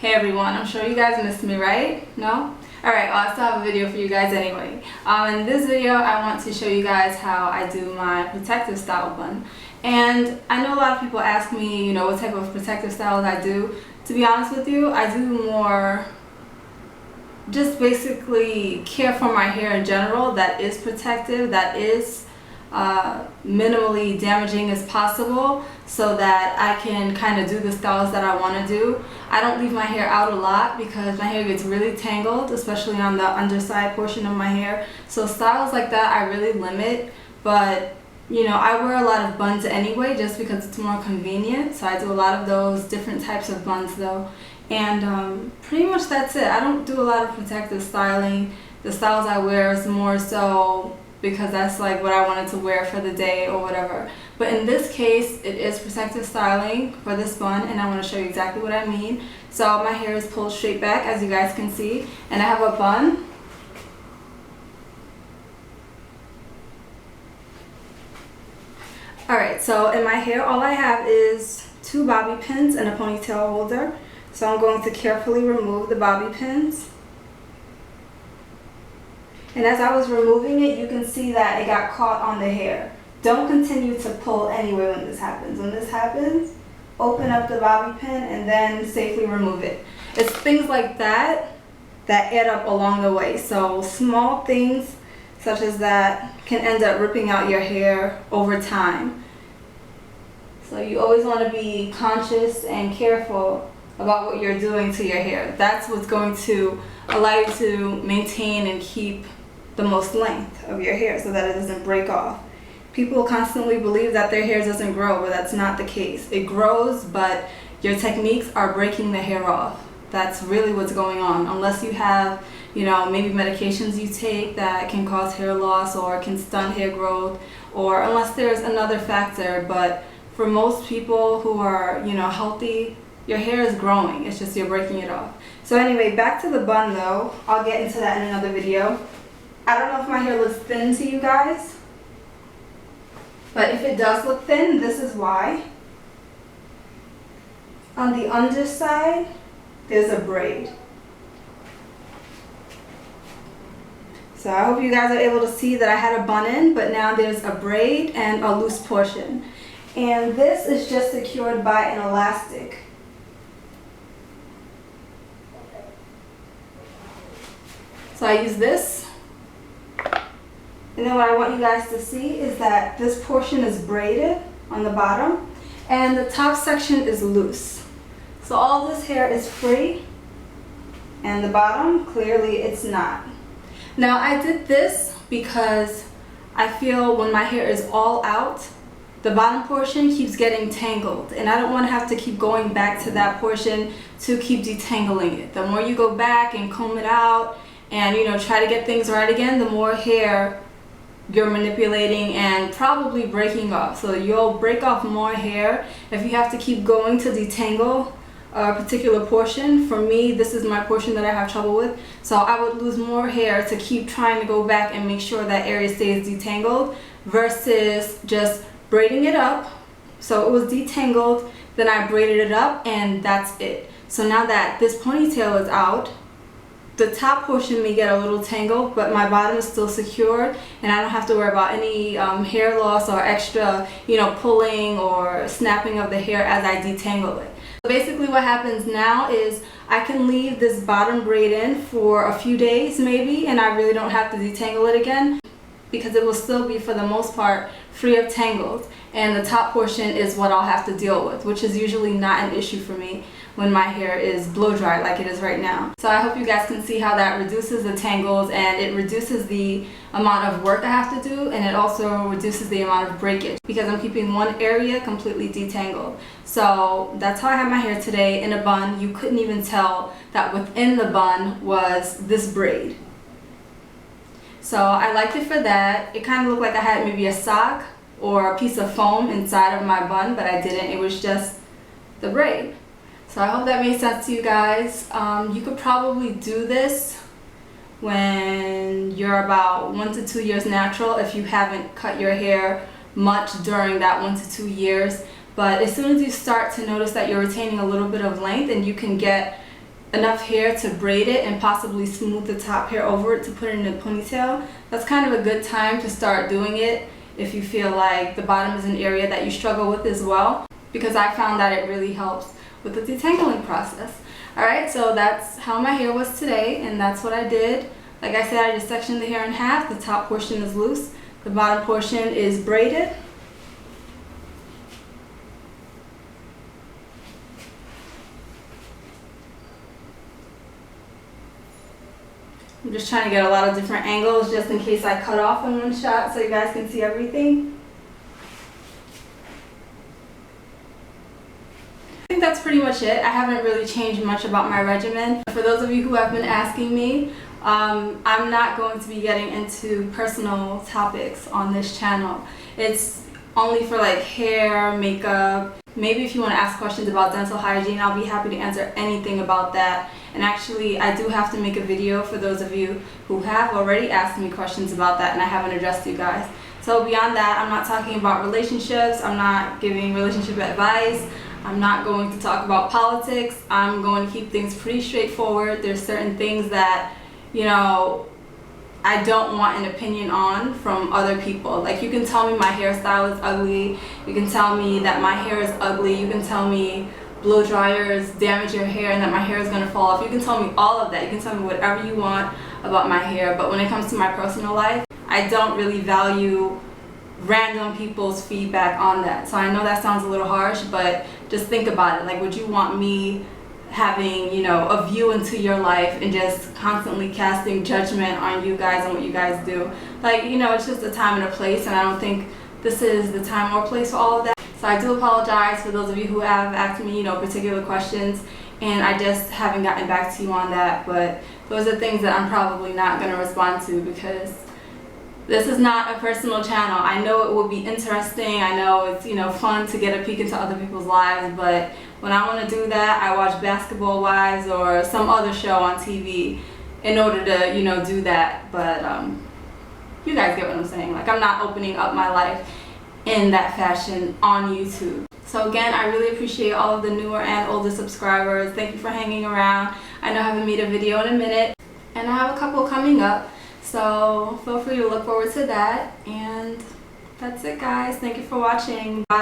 Hey everyone, I'm sure you guys missed me, right? No? Alright, well, I still have a video for you guys anyway. In this video, I want to show you guys how I do my protective style bun. And I know a lot of people ask me, what type of protective styles I do. To be honest with you, I do more just basically care for my hair in general that is protective, that is minimally damaging as possible, so that I can kind of do the styles that I want to do. I don't leave my hair out a lot because my hair gets really tangled, especially on the underside portion of my hair. So styles like that I really limit, but I wear a lot of buns anyway just because it's more convenient. So I do a lot of those different types of buns though. And pretty much that's it. I don't do a lot of protective styling. The styles I wear is more so because that's like what I wanted to wear for the day or whatever. But in this case, it is protective styling for this bun, and I want to show you exactly what I mean. So my hair is pulled straight back, as you guys can see, and I have a bun. Alright, so in my hair, all I have is 2 bobby pins and a ponytail holder. So I'm going to carefully remove the bobby pins. And as I was removing it, you can see that it got caught on the hair. Don't continue to pull anyway when this happens. When this happens, open up the bobby pin and then safely remove it. It's things like that that add up along the way. So small things such as that can end up ripping out your hair over time. So you always want to be conscious and careful about what you're doing to your hair. That's what's going to allow you to maintain and keep the most length of your hair so that it doesn't break off. People constantly believe that their hair doesn't grow, but that's not the case. It grows, but your techniques are breaking the hair off. That's really what's going on. Unless you have, maybe medications you take that can cause hair loss or can stunt hair growth, or unless there's another factor. But for most people who are, healthy, your hair is growing. It's just you're breaking it off. So anyway, back to the bun though. I'll get into that in another video. I don't know if my hair looks thin to you guys, but if it does look thin, this is why. On the underside, there's a braid. So I hope you guys are able to see that I had a bun in, but now there's a braid and a loose portion. And this is just secured by an elastic. So I use this. And then what I want you guys to see is that this portion is braided on the bottom and the top section is loose. So all this hair is free and the bottom, clearly it's not. Now I did this because I feel when my hair is all out, the bottom portion keeps getting tangled, and I don't want to have to keep going back to that portion to keep detangling it. The more you go back and comb it out and try to get things right again, the more hair you're manipulating and probably breaking off. So you'll break off more hair if you have to keep going to detangle a particular portion. For me, this is my portion that I have trouble with, so I would lose more hair to keep trying to go back and make sure that area stays detangled versus just braiding it up. So it was detangled, then I braided it up, and that's it. So now that this ponytail is out, the top portion may get a little tangled, but my bottom is still secured, and I don't have to worry about any hair loss or extra, pulling or snapping of the hair as I detangle it. So basically what happens now is I can leave this bottom braid in for a few days maybe, and I really don't have to detangle it again because it will still be, for the most part, free of tangles. And the top portion is what I'll have to deal with, which is usually not an issue for me when my hair is blow dry like it is right now. So I hope you guys can see how that reduces the tangles, and it reduces the amount of work I have to do, and it also reduces the amount of breakage because I'm keeping one area completely detangled. So that's how I have my hair today in a bun. You couldn't even tell that within the bun was this braid. So I liked it for that. It kind of looked like I had maybe a sock or a piece of foam inside of my bun, but I didn't. It was just the braid. So I hope that made sense to you guys. You could probably do this when you're about 1 to 2 years natural if you haven't cut your hair much during that 1 to 2 years. But as soon as you start to notice that you're retaining a little bit of length, and you can get enough hair to braid it and possibly smooth the top hair over it to put it in a ponytail, that's kind of a good time to start doing it if you feel like the bottom is an area that you struggle with as well, because I found that it really helps with the detangling process. Alright, so that's how my hair was today, and that's what I did. Like I said, I just sectioned the hair in half. The top portion is loose, the bottom portion is braided. I'm just trying to get a lot of different angles just in case I cut off in one shot so you guys can see everything. I think that's pretty much it. I haven't really changed much about my regimen. For those of you who have been asking me, I'm not going to be getting into personal topics on this channel. It's only for like hair, makeup. Maybe if you want to ask questions about dental hygiene, I'll be happy to answer anything about that. And actually, I do have to make a video for those of you who have already asked me questions about that and I haven't addressed you guys. So beyond that, I'm not talking about relationships. I'm not giving relationship advice. I'm not going to talk about politics. I'm going to keep things pretty straightforward. There's certain things that, you know, I don't want an opinion on from other people. Like, you can tell me my hairstyle is ugly. You can tell me that my hair is ugly. You can tell me blow dryers damage your hair and that my hair is going to fall off. You can tell me all of that. You can tell me whatever you want about my hair. But when it comes to my personal life, I don't really value random people's feedback on that. So I know that sounds a little harsh, but just think about it. Like, would you want me having, you know, a view into your life and just constantly casting judgment on you guys and what you guys do? Like, you know, it's just a time and a place, and I don't think this is the time or place for all of that. So I do apologize for those of you who have asked me, you know, particular questions, and I just haven't gotten back to you on that. But those are things that I'm probably not going to respond to, because this is not a personal channel. I know it will be interesting. I know it's, you know, fun to get a peek into other people's lives, but when I want to do that, I watch Basketball Wives or some other show on TV in order to, you know, do that. But you guys get what I'm saying. Like, I'm not opening up my life in that fashion on YouTube. So again, I really appreciate all of the newer and older subscribers. Thank you for hanging around. I know I haven't made a video in a minute, and I have a couple coming up, so feel free to look forward to that. And that's it, guys. Thank you for watching. Bye.